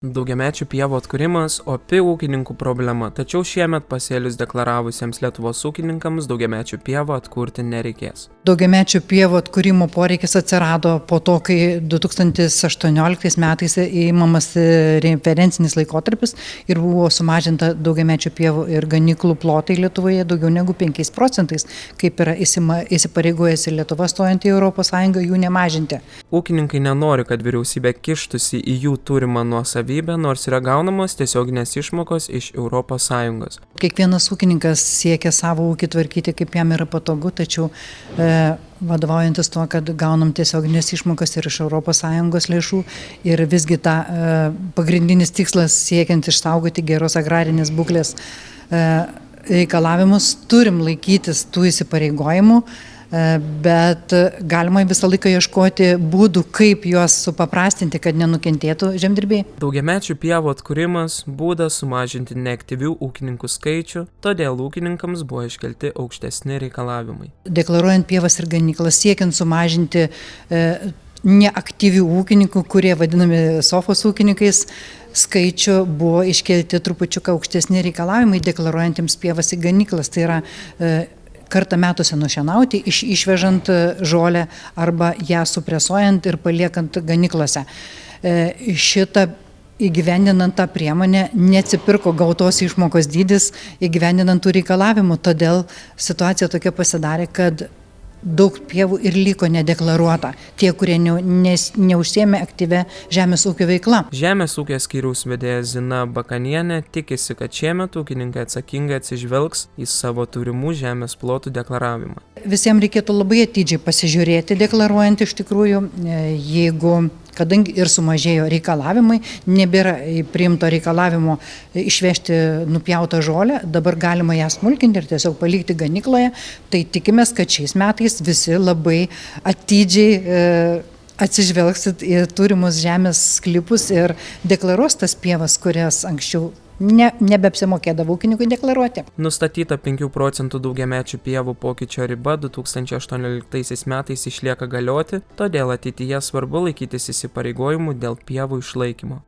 Daugiamečių pievų atkūrimas opi ūkininkų problema, tačiau šiemet pasėlius deklaravusiems Lietuvos ūkininkams daugiamečių pievų atkurti nereikės. Daugiamečių pievų atkūrimo poreikis atsirado po to, kai 2018 metais įimamas referencinis laikotarpis ir buvo sumažinta daugiamečių pievų ir ganyklų plotai Lietuvoje daugiau negu 5%, kaip yra įsipareigojęs ir Lietuva stojant į ES jų nemažinti. Ūkininkai nenori, kad vyriausybė kištųsi į jų turimą nuosavybę, nors yra gaunamos tiesioginės išmokos iš ES. Kiekvienas ūkininkas siekia savo ūkį tvarkyti, kaip jam yra patogu, tačiau vadovaujantis tuo, kad gaunam tiesioginės išmokas ir iš ES lėšų ir visgi ta pagrindinis tikslas siekiant išsaugoti geros agrarinės būklės reikalavimus, turim laikytis tų įsipareigojimų, bet galima visą laiką ieškoti būdų, kaip juos supaprastinti, kad nenukentėtų žemdirbiai. Daugiamečių pievų atkūrimas būdas sumažinti neaktyvių ūkininkų skaičių, todėl ūkininkams buvo iškelti aukštesni reikalavimai. Deklaruojant pievas ir ganyklas, siekiant sumažinti neaktyvių ūkininkų, kurie vadinami sofos ūkininkais, skaičių buvo iškelti trupučiuką aukštesni reikalavimai deklaruojantiems pievas ir ganyklas. Tai yra kartą metuose nušienauti, išvežant žolę arba ją supresuojant ir paliekant ganyklose. Šitą įgyvendinant tą priemonę neatsipirko gautos išmokos dydis įgyvendinant tų reikalavimų, todėl situacija tokia pasidarė, kad daug pievų ir liko nedeklaruota, tie, kurie neužsiėmė aktyvę žemės ūkio veikla. Žemės ūkio skyriaus vedėja Zina Bakanienė tikisi, kad šiemet ūkininkai atsakingai atsižvelgs į savo turimų žemės plotų deklaravimą. Visiems reikėtų labai atidžiai pasižiūrėti, deklaruojant iš tikrųjų, kadangi ir sumažėjo reikalavimai, nebėra priimto reikalavimo išvežti nupjautą žolę, dabar galima ją smulkinti ir tiesiog palikti ganykloje, tai tikimės, kad šiais metais visi labai atidžiai atsižvelgsit į turimus žemės sklypus ir deklaruos tas pievas, kurias anksčiau nebeapsimokėdavo ūkininkui deklaruoti. Nustatyta 5% daugiamečių pievų pokyčio riba 2018 metais išlieka galioti, todėl ateityje svarbu laikytis įsipareigojimų dėl pievų išlaikymo.